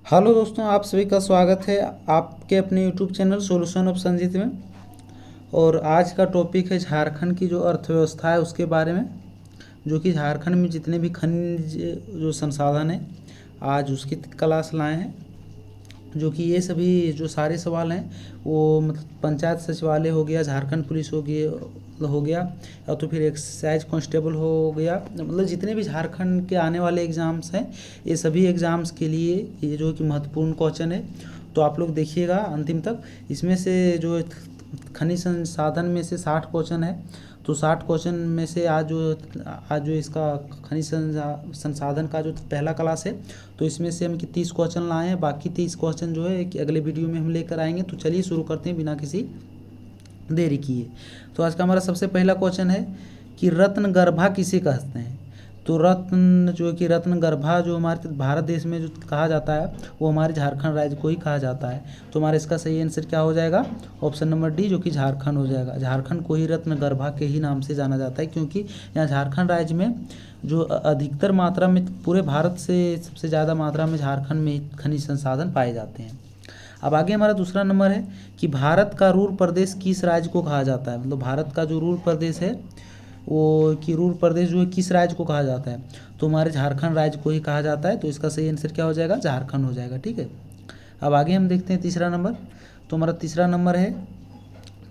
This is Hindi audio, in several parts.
हेलो दोस्तों, आप सभी का स्वागत है आपके अपने YouTube channel solution of Sanjeet में। और आज का टॉपिक है झारखंड की जो अर्थव्यवस्था है उसके बारे में, जो कि झारखंड में जितने भी खनिज जो संसाधन है आज उसकी क्लास लाए हैं। जो कि ये सभी जो सारे सवाल हैं वो मतलब पंचायत सचिवालय हो गया, झारखंड पुलिस हो गया या तो फिर एक्साइज कांस्टेबल हो गया, मतलब जितने भी झारखंड के आने वाले एग्ज़ाम्स हैं ये सभी एग्ज़ाम्स के लिए ये जो कि महत्वपूर्ण क्वेश्चन है। तो आप लोग देखिएगा अंतिम तक। इसमें से जो खनिज संसाधन में से 60 क्वेश्चन है, तो 60 क्वेश्चन में से आज जो इसका खनिज संसाधन का जो पहला क्लास है, तो इसमें से हम 30 क्वेश्चन लाए हैं। बाकी 30 क्वेश्चन जो है कि अगले वीडियो में हम लेकर आएंगे। तो चलिए शुरू करते हैं बिना किसी देरी किए। तो आज का हमारा सबसे पहला क्वेश्चन है कि रत्न गर्भा किसे कहते हैं। तो रत्न गर्भा जो हमारे भारत देश में जो कहा जाता है वो हमारे झारखंड राज्य को ही कहा जाता है। तो हमारा इसका सही आंसर क्या हो जाएगा? ऑप्शन नंबर डी, जो कि झारखंड हो जाएगा। झारखंड को ही रत्न गर्भा के ही नाम से जाना जाता है, क्योंकि यहाँ झारखंड राज्य में जो अधिकतर मात्रा में पूरे भारत से सबसे ज़्यादा मात्रा में झारखंड में खनिज संसाधन पाए जाते हैं। अब आगे हमारा दूसरा नंबर है कि भारत का रूर प्रदेश किस राज्य को कहा जाता है। मतलब भारत का जो रूर प्रदेश है वो कि रूर प्रदेश जो है किस राज्य को कहा जाता है, तो हमारे झारखंड राज्य को ही कहा जाता है। तो इसका सही आंसर क्या हो जाएगा? झारखंड हो जाएगा। ठीक है। अब आगे हम देखते हैं तीसरा नंबर। तो हमारा तीसरा नंबर है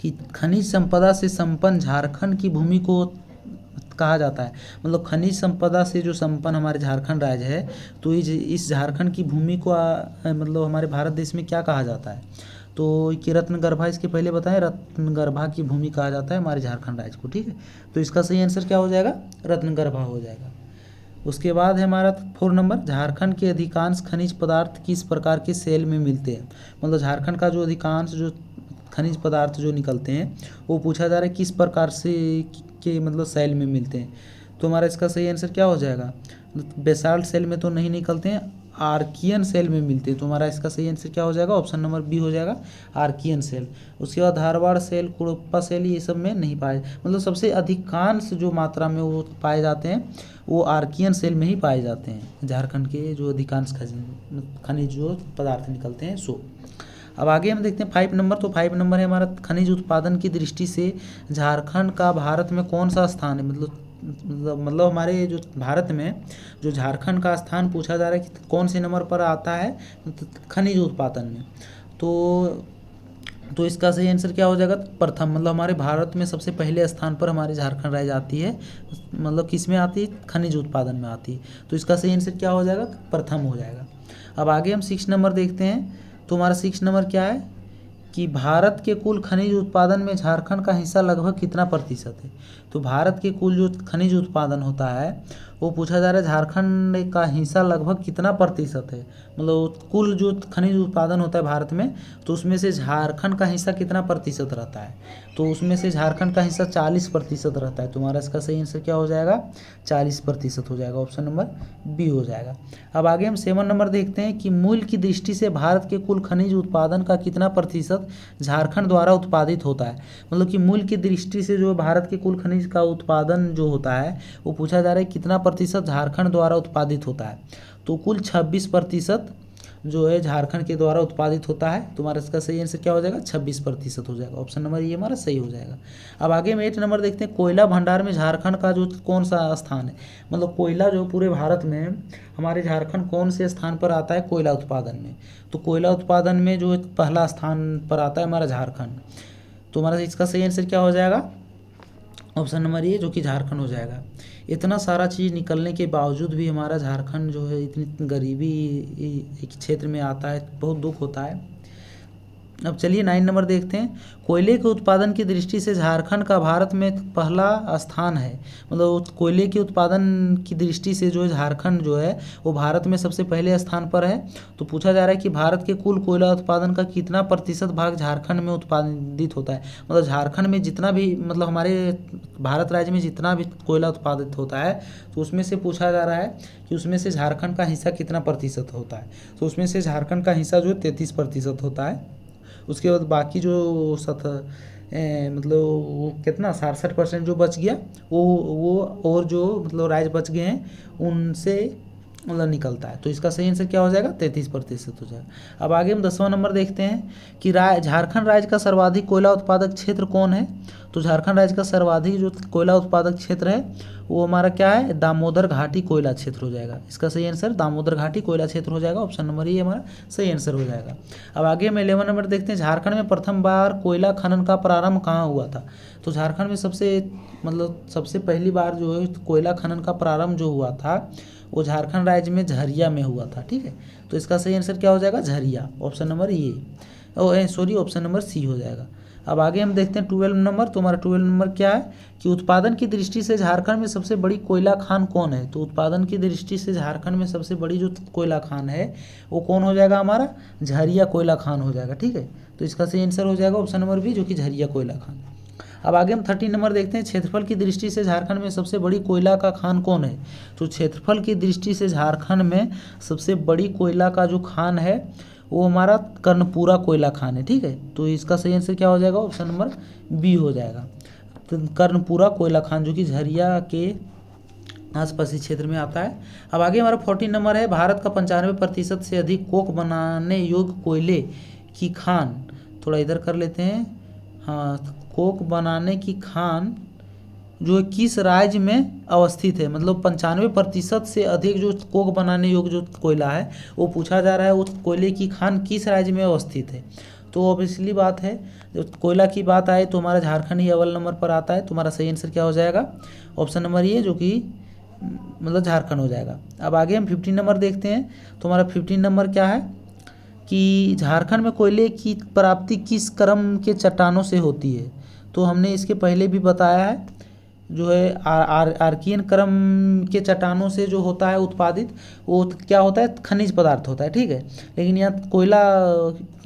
कि खनिज संपदा से संपन्न झारखंड की भूमि को कहा जाता है। मतलब खनिज संपदा से जो संपन्न हमारे झारखंड राज्य है, तो इस झारखंड की भूमि को मतलब हमारे भारत देश में क्या कहा जाता है? तो कि रत्नगर्भा, इसके पहले बताएं, रत्नगर्भा की भूमि कहा जाता है हमारे झारखंड राज्य को। ठीक है। तो इसका सही आंसर क्या हो जाएगा? रत्नगर्भा हो जाएगा। उसके बाद है हमारा 4 नंबर, झारखंड के अधिकांश खनिज पदार्थ किस प्रकार के सेल में मिलते हैं। मतलब झारखंड का जो अधिकांश जो खनिज पदार्थ जो निकलते हैं वो पूछा जा रहा है किस प्रकार से के मतलब सेल में मिलते हैं। तो हमारा इसका सही आंसर क्या हो जाएगा? बेसाल्ट सेल में तो नहीं निकलते हैं, आर्कियन सेल में मिलते हैं। तो हमारा इसका सही आंसर क्या हो जाएगा? ऑप्शन नंबर बी हो जाएगा, आर्कियन सेल। उसके बाद धारवाड़ सेल, कुड़प्पा सेल, ये सब में नहीं पाए, मतलब सबसे अधिकांश जो मात्रा में वो पाए जाते हैं वो आर्कियन सेल में ही पाए जाते हैं। झारखंड के जो अधिकांश खनिज जो पदार्थ निकलते हैं सो। अब आगे हम देखते हैं 5 नंबर। तो 5 नंबर है हमारा, खनिज उत्पादन की दृष्टि से झारखंड का भारत में कौन सा स्थान है। मतलब हमारे जो भारत में जो झारखंड का स्थान पूछा जा रहा है कि कौन से नंबर पर आता है खनिज उत्पादन में। तो इसका सही आंसर क्या हो जाएगा? प्रथम, मतलब हमारे भारत में सबसे पहले स्थान पर हमारे झारखंड राज्य आती है। मतलब किस में आती है? खनिज उत्पादन में आती है। तो इसका सही आंसर क्या हो जाएगा? प्रथम हो जाएगा। अब आगे हम 6 नंबर देखते हैं। तो हमारा 6 नंबर क्या है कि भारत के कुल खनिज उत्पादन में झारखंड का हिस्सा लगभग कितना प्रतिशत है। तो भारत के कुल जो खनिज उत्पादन होता है वो पूछा जा रहा है झारखंड का हिस्सा लगभग कितना प्रतिशत है। मतलब कुल जो खनिज उत्पादन होता है भारत में, तो उसमें से झारखंड का हिस्सा कितना प्रतिशत रहता है। तो उसमें से झारखंड का हिस्सा 40% रहता है। तुम्हारा इसका सही आंसर क्या हो जाएगा? 40% हो जाएगा। ऑप्शन नंबर बी हो जाएगा। अब आगे हम 7 नंबर देखते हैं कि मूल्य की दृष्टि से भारत के कुल खनिज उत्पादन का कितना प्रतिशत झारखंड द्वारा उत्पादित होता है। मतलब कि मूल्य की दृष्टि से जो भारत के कुल खनिज का उत्पादन जो होता है वो पूछा जा रहा है कितना प्रतिशत झारखंड द्वारा उत्पादित होता है। तो कुल 26% जो है झारखंड के द्वारा उत्पादित होता है। तुम्हारा इसका सही आंसर क्या हो जाएगा? 26% हो जाएगा। ऑप्शन नंबर ये हमारा सही हो जाएगा। अब आगे हम 8 नंबर देखते हैं, कोयला भंडार में झारखंड का जो कौन सा स्थान है। मतलब कोयला जो पूरे भारत में हमारे झारखंड कौन से स्थान पर आता है कोयला उत्पादन में। तो कोयला उत्पादन में जो पहला स्थान पर आता है हमारा झारखंड। तो हमारा इसका सही आंसर क्या हो जाएगा? ऑप्शन नंबर ये, जो कि झारखंड हो जाएगा। इतना सारा चीज़ निकलने के बावजूद भी हमारा झारखंड जो है इतनी गरीबी एक क्षेत्र में आता है, बहुत दुख होता है। अब चलिए 9 नंबर देखते हैं, कोयले के उत्पादन की दृष्टि से झारखंड का भारत में पहला स्थान है। मतलब कोयले के उत्पादन की दृष्टि से जो झारखंड जो है वो भारत में सबसे पहले स्थान पर है। तो पूछा जा रहा है कि भारत के कुल कोयला उत्पादन का कितना प्रतिशत भाग झारखंड में उत्पादित होता है। मतलब झारखंड में जितना भी, मतलब हमारे भारत राज्य में जितना भी कोयला उत्पादित होता है, तो उसमें से पूछा जा रहा है कि उसमें से झारखंड का हिस्सा कितना प्रतिशत होता है। तो उसमें से झारखंड का हिस्सा जो 33% होता है। उसके बाद बाकी जो मतलब वो कितना 67% जो बच गया वो और जो मतलब राज्य बच गए हैं उनसे मतलब निकलता है। तो इसका सही आंसर क्या हो जाएगा, 33% हो जाएगा। अब आगे हम 10वां नंबर देखते हैं कि झारखंड राज्य का सर्वाधिक कोयला उत्पादक क्षेत्र कौन है। तो झारखंड राज्य का सर्वाधिक जो कोयला उत्पादक क्षेत्र है वो हमारा क्या है, दामोदर घाटी कोयला क्षेत्र हो जाएगा। इसका सही आंसर दामोदर घाटी कोयला क्षेत्र हो जाएगा। ऑप्शन नंबर ये हमारा सही आंसर हो जाएगा। अब आगे हम 11 नंबर देखते हैं, झारखंड में प्रथम बार कोयला खनन का प्रारंभ कहाँ हुआ था। तो झारखंड में सबसे पहली बार जो है कोयला खनन का प्रारंभ जो हुआ था वो झारखंड राज्य में झरिया में हुआ था। ठीक है, तो इसका सही आंसर क्या हो जाएगा, झरिया। Option number option number C हो जाएगा। अब आगे हम देखते हैं 12 नंबर। तो हमारा 12 नंबर क्या है कि उत्पादन की दृष्टि से झारखंड में सबसे बड़ी कोयला खान कौन है। तो उत्पादन की दृष्टि से झारखंड में सबसे बड़ी जो कोयला खान है वो कौन हो जाएगा, हमारा झरिया कोयला खान हो जाएगा। ठीक है, तो इसका सही आंसर हो जाएगा ऑप्शन नंबर बी, जो कि झरिया कोयला खान। अब आगे हम 13 नंबर देखते हैं, क्षेत्रफल की दृष्टि से झारखंड में सबसे बड़ी कोयला का खान कौन है। तो क्षेत्रफल की दृष्टि से झारखंड में सबसे बड़ी कोयला का जो खान है वो हमारा कर्णपुरा कोयला खान है। ठीक है, तो इसका सही आंसर क्या हो जाएगा, ऑप्शन नंबर बी हो जाएगा। तो कर्णपुरा कोयला खान जो कि झरिया के आसपासी क्षेत्र में आता है। अब आगे हमारा 14 नंबर है, भारत का 95% से अधिक कोक बनाने योग्य कोयले की खान, थोड़ा इधर कर लेते हैं, हाँ, कोक बनाने की खान जो है किस राज्य में अवस्थित है। मतलब 95% से अधिक जो कोक बनाने योग्य जो कोयला है वो पूछा जा रहा है, उस कोयले की खान किस राज्य में अवस्थित है। तो ऑब्वियसली बात है, जब कोयला की बात आए तो हमारा झारखंड ही अव्वल नंबर पर आता है। तो हमारा सही आंसर क्या हो जाएगा, ऑप्शन नंबर ये, जो कि मतलब झारखंड हो जाएगा। अब आगे हम 15 नंबर देखते हैं। तो हमारा 15 नंबर क्या है कि झारखंड में कोयले की प्राप्ति किस क्रम के चट्टानों से होती है। तो हमने इसके पहले भी बताया है, जो है आर्कियन क्रम के चट्टानों से जो होता है उत्पादित, वो क्या होता है, खनिज पदार्थ होता है। ठीक है, लेकिन यहाँ कोयला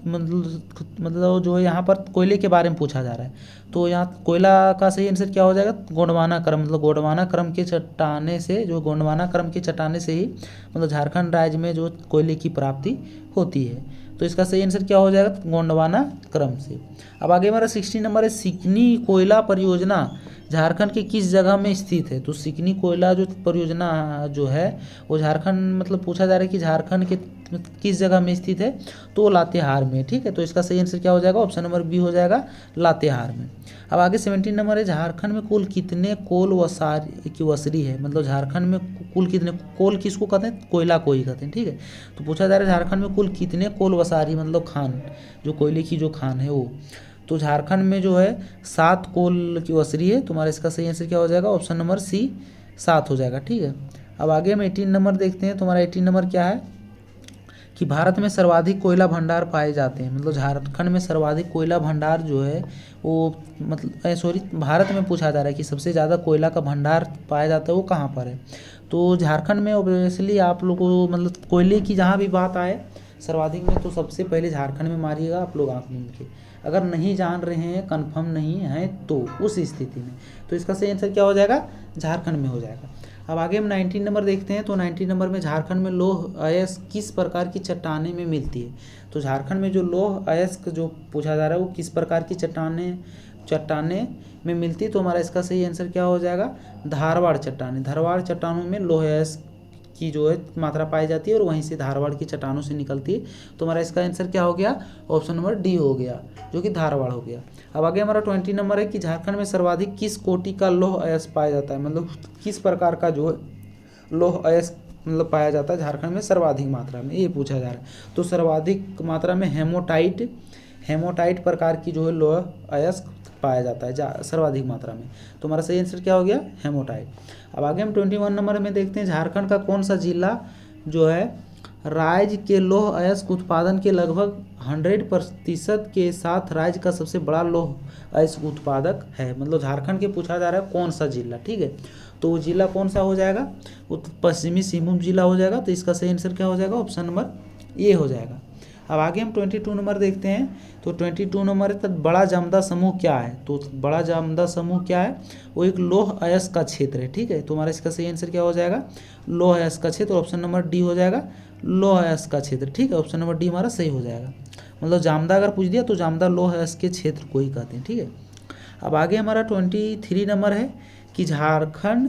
मतलब जो है यहाँ पर कोयले के बारे में पूछा जा रहा है। तो यहाँ कोयला का सही आंसर क्या हो जाएगा, गोंडवाना क्रम, मतलब गोंडवाना क्रम के चट्टाने से, जो गोंडवाना क्रम के चट्टाने से ही मतलब झारखंड राज्य में जो कोयले की प्राप्ति होती है। तो इसका सही आंसर क्या हो जाएगा, गोंडवाना क्रम से। अब आगे हमारा 16 नंबर है, सिकनी कोयला परियोजना झारखंड के किस जगह में स्थित है। तो सिकनी कोयला जो परियोजना जो है वो झारखंड, मतलब पूछा जा रहा है कि झारखंड के किस जगह में स्थित है, तो लातेहार में। ठीक है, तो इसका सही आंसर क्या हो जाएगा, ऑप्शन नंबर बी हो जाएगा, लातेहार में। अब आगे 17 नंबर है, झारखंड में कुल कितने कोल की वसरी है। मतलब झारखंड में कुल कितने, कोल किसको कहते हैं, कोयला को ही कहते हैं। ठीक है, तो पूछा जा रहा है झारखंड में कुल कितने कोल वसारी, मतलब खान, जो कोयले की जो खान है वो। तो झारखंड में जो है 7 कोल की वसरी है। तुम्हारा इसका सही आंसर क्या हो जाएगा, ऑप्शन नंबर सी, 7 हो जाएगा। ठीक है, अब आगे हम 18 नंबर देखते हैं। तुम्हारा 18 नंबर क्या है कि भारत में सर्वाधिक कोयला भंडार पाए जाते हैं। मतलब झारखंड में सर्वाधिक कोयला भंडार जो है वो, मतलब भारत में पूछा जा रहा है कि सबसे ज़्यादा कोयला का भंडार पाया जाता है वो कहाँ पर है। तो झारखंड में ऑब्वियसली आप लोगों को, मतलब कोयले की जहाँ भी बात आए सर्वाधिक में, तो सबसे पहले झारखंड में मारिएगा आप लोग आँख मीन के। अगर नहीं जान रहे हैं, कंफर्म नहीं है, तो उस स्थिति में तो इसका सही आंसर क्या हो जाएगा, झारखंड में हो जाएगा। अब आगे हम 19 नंबर देखते हैं। तो 19 नंबर में, झारखंड में लौह अयस्क किस प्रकार की चट्टाने में मिलती है। तो झारखंड में जो लौह अयस्क जो पूछा जा रहा है वो किस प्रकार की चट्टाने में मिलती है। तो हमारा इसका सही आंसर क्या हो जाएगा, धारवाड़ चट्टाने। धारवाड़ चट्टानों में लौह अयस्क की जो है मात्रा पाई जाती है और वहीं से धारवाड़ की चट्टानों से निकलती है। तो हमारा इसका आंसर क्या हो गया, ऑप्शन नंबर डी हो गया, जो कि धारवाड़ हो गया। अब आगे हमारा 20 नंबर है कि झारखंड में सर्वाधिक किस कोटि का लौह अयस्क पाया जाता है। मतलब किस प्रकार का जो है लौह अयस्क मतलब पाया जाता है झारखंड में सर्वाधिक मात्रा में, ये पूछा जा रहा है। तो सर्वाधिक मात्रा में हेमोटाइट प्रकार की जो है लौह अयस्क पाया जाता है सर्वाधिक मात्रा में। तो हमारा सही आंसर क्या हो गया, हेमोटाइट। अब आगे हम 21 नंबर में देखते हैं, झारखंड का कौन सा जिला जो है राज्य के लौह अयस्क उत्पादन के लगभग 100% के साथ राज्य का सबसे बड़ा लौह अयस्क उत्पादक है। मतलब झारखंड के पूछा जा रहा है कौन सा जिला। ठीक है, तो वो जिला कौन सा हो जाएगा, वो पश्चिमी सिंहभूम जिला हो जाएगा। तो इसका सही आंसर क्या हो जाएगा, ऑप्शन नंबर ए हो जाएगा। अब आगे हम 22 नंबर देखते हैं। तो 22 नंबर है, बड़ा जामदा समूह क्या है। तो बड़ा जामदा समूह क्या है, वो एक लौह अयस्क का क्षेत्र है। ठीक है, तो हमारा इसका सही आंसर क्या हो जाएगा, लौह अयस्क का क्षेत्र। ऑप्शन नंबर डी हो जाएगा, लौह अयस्क का क्षेत्र। ठीक है, ऑप्शन नंबर डी हमारा सही हो जाएगा। मतलब जामदा अगर पूछ दिया तो जामदा लौह अयस्क के क्षेत्र को ही कहते हैं। ठीक है, अब आगे हमारा 23 नंबर है कि झारखंड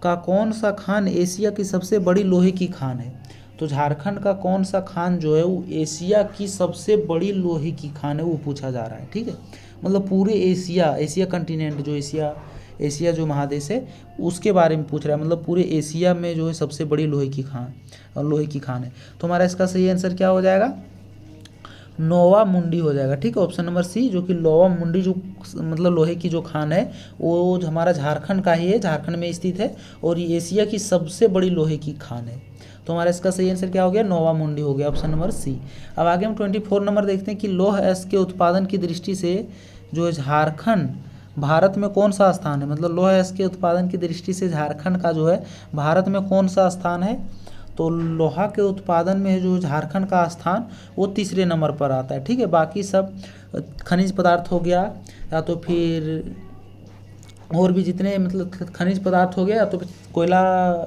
का कौन सा खान एशिया की सबसे बड़ी लोहे की खान है? तो झारखंड का कौन सा खान जो है वो एशिया की सबसे बड़ी लोहे की खान है, वो पूछा जा रहा है। ठीक है, मतलब पूरे एशिया कंटिनेंट, जो एशिया जो महादेश है उसके बारे में पूछ रहा है, मतलब पूरे एशिया में जो है सबसे बड़ी लोहे की खान है। तो हमारा इसका सही आंसर क्या हो जाएगा? नोवा मुंडी हो जाएगा। ठीक है, ऑप्शन नंबर सी, जो कि नोवा मुंडी जो मतलब लोहे की जो खान है वो हमारा झारखंड का ही है, झारखंड में स्थित है और ये एशिया की सबसे बड़ी लोहे की खान है। तो हमारा इसका सही आंसर क्या हो गया? नोवा मुंडी हो गया, ऑप्शन नंबर सी। अब आगे हम 24 नंबर देखते हैं कि लौह अयस्क के उत्पादन की दृष्टि से जो है झारखंड भारत में कौन सा स्थान है? मतलब लौह अयस्क के उत्पादन की दृष्टि से झारखंड का जो है भारत में कौन सा स्थान है? तो लोहा के उत्पादन में जो झारखंड का स्थान वो तीसरे नंबर पर आता है। ठीक है, बाकी सब खनिज पदार्थ हो गया या तो फिर और भी जितने मतलब खनिज पदार्थ हो गया या तो फिर कोयला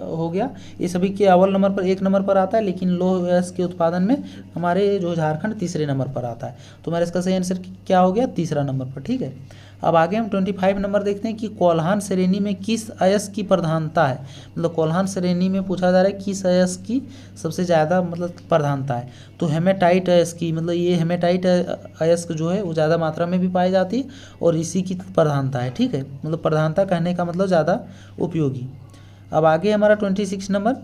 हो गया, ये सभी के अव्वल नंबर पर 1 नंबर पर आता है, लेकिन लौह अयस्क के उत्पादन में हमारे जो झारखंड तीसरे नंबर पर आता है। तो हमारा इसका सही आंसर क्या हो गया? तीसरा नंबर पर। ठीक है, अब आगे हम 25 नंबर देखते हैं कि कोल्हान श्रेणी में किस अयस्क की प्रधानता है? मतलब कोल्हान श्रेणी में पूछा जा रहा है किस अयस्क की सबसे ज़्यादा मतलब प्रधानता है? तो हेमेटाइट अयस्क की, मतलब ये हेमेटाइट अयस्क जो है वो ज़्यादा मात्रा में भी पाई जाती है और इसी की प्रधानता है। ठीक है, मतलब प्रधानता कहने का मतलब ज़्यादा उपयोगी। अब आगे हमारा 26 नंबर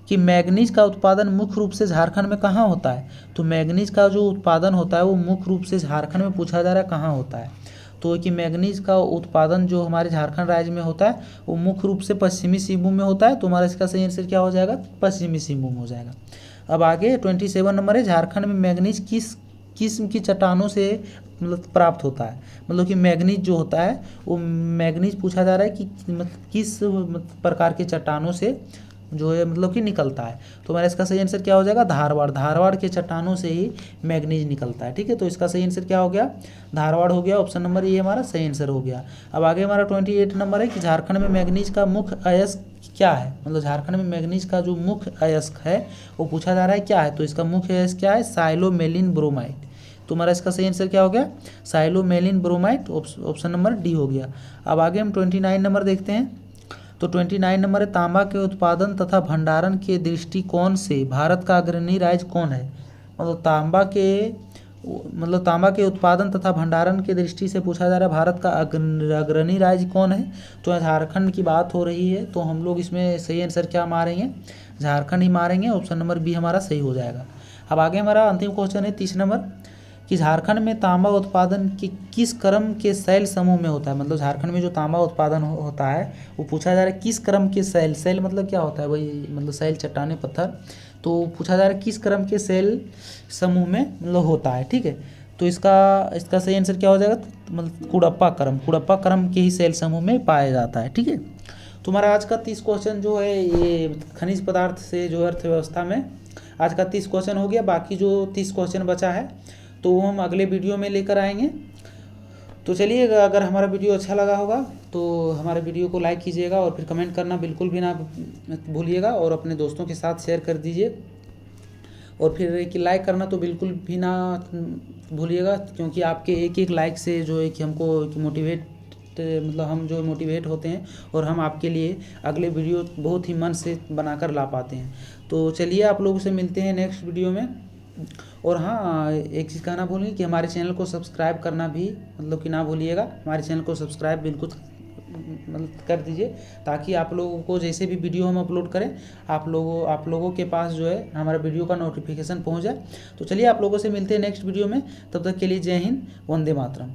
कि मैग्नीज का उत्पादन मुख्य रूप से झारखंड में कहाँ होता है? तो मैग्नीज का जो उत्पादन होता है वो मुख्य रूप से झारखंड में पूछा जा रहा है कहाँ होता है? तो कि मैग्नीज का उत्पादन जो हमारे झारखंड राज्य में होता है वो मुख्य रूप से पश्चिमी सिंहभूम में होता है। तो हमारा इसका सही आंसर क्या हो जाएगा? पश्चिमी सिंहभूम हो जाएगा। अब आगे 27 नंबर है, झारखंड में मैग्नीज किस किस्म की चट्टानों से मतलब प्राप्त होता है? मतलब कि मैग्नीज जो होता है वो मैग्नीज पूछा जा रहा है कि मतलब किस प्रकार के चट्टानों से जो है मतलब कि निकलता है? तो हमारा इसका सही आंसर क्या हो जाएगा? धारवाड़ के चट्टानों से ही मैग्नीज निकलता है। ठीक है, तो इसका सही आंसर क्या हो गया? धारवाड़ हो गया, ऑप्शन नंबर ये हमारा सही आंसर हो गया। अब आगे हमारा 28 नंबर है कि झारखंड में मैग्नीज का मुख्य अयस्क क्या है? मतलब झारखंड में मैग्नीज का जो मुख्य अयस्क है वो पूछा जा रहा है क्या है? तो इसका मुख्य अयस्क क्या है? साइलोमेलिन ब्रोमाइड। तो हमारा इसका सही आंसर क्या हो गया? साइलोमेलिन ब्रोमाइड, ऑप्शन नंबर डी हो गया। अब आगे हम 29 नंबर देखते हैं। तो 29 नंबर है, तांबा के उत्पादन तथा भंडारण के दृष्टिकोण से भारत का अग्रणी राज्य कौन है? मतलब तांबा के उत्पादन तथा भंडारण की दृष्टि से पूछा जा रहा है भारत का अग्रणी राज्य कौन है? तो झारखंड की बात हो रही है, तो हम लोग इसमें सही आंसर क्या मारेंगे? झारखंड ही मारेंगे, ऑप्शन नंबर बी हमारा सही हो जाएगा। अब आगे हमारा अंतिम क्वेश्चन है 30 नंबर कि झारखंड में तांबा उत्पादन के किस क्रम के शैल समूह में होता है? मतलब झारखंड में जो तांबा उत्पादन होता है वो पूछा जा रहा है किस क्रम के शैल मतलब क्या होता है? वही मतलब शैल, चट्टाने, पत्थर। तो पूछा जा रहा है किस क्रम के शैल समूह में मतलब होता है। ठीक है, तो इसका सही आंसर क्या हो जाएगा? मतलब कुड़प्पा क्रम के ही शैल समूह में पाया जाता है। ठीक है, तो हमारा आज का 30 क्वेश्चन जो है ये खनिज पदार्थ से जो अर्थव्यवस्था में आज का 30 क्वेश्चन हो गया। बाकी जो 30 क्वेश्चन बचा है तो वो हम अगले वीडियो में लेकर आएंगे। तो चलिए, अगर हमारा वीडियो अच्छा लगा होगा तो हमारे वीडियो को लाइक कीजिएगा और फिर कमेंट करना बिल्कुल भी ना भूलिएगा और अपने दोस्तों के साथ शेयर कर दीजिए। और फिर कि लाइक करना तो बिल्कुल भी ना भूलिएगा, क्योंकि आपके एक लाइक से जो है कि हमको मोटिवेट मतलब हम जो मोटिवेट होते हैं और हम आपके लिए अगले वीडियो बहुत ही मन से बनाकर ला पाते हैं। तो चलिए, आप लोगों से मिलते हैं नेक्स्ट वीडियो में। और हाँ, एक चीज़ कहना भूलिए कि हमारे चैनल को सब्सक्राइब करना भी मतलब कि ना भूलिएगा। हमारे चैनल को सब्सक्राइब बिल्कुल मतलब कर दीजिए, ताकि आप लोगों को जैसे भी वीडियो हम अपलोड करें आप लोगों के पास जो है हमारा वीडियो का नोटिफिकेशन पहुंच जाए। तो चलिए, आप लोगों से मिलते हैं नेक्स्ट वीडियो में। तब तक के लिए जय हिंद, वंदे मातरम।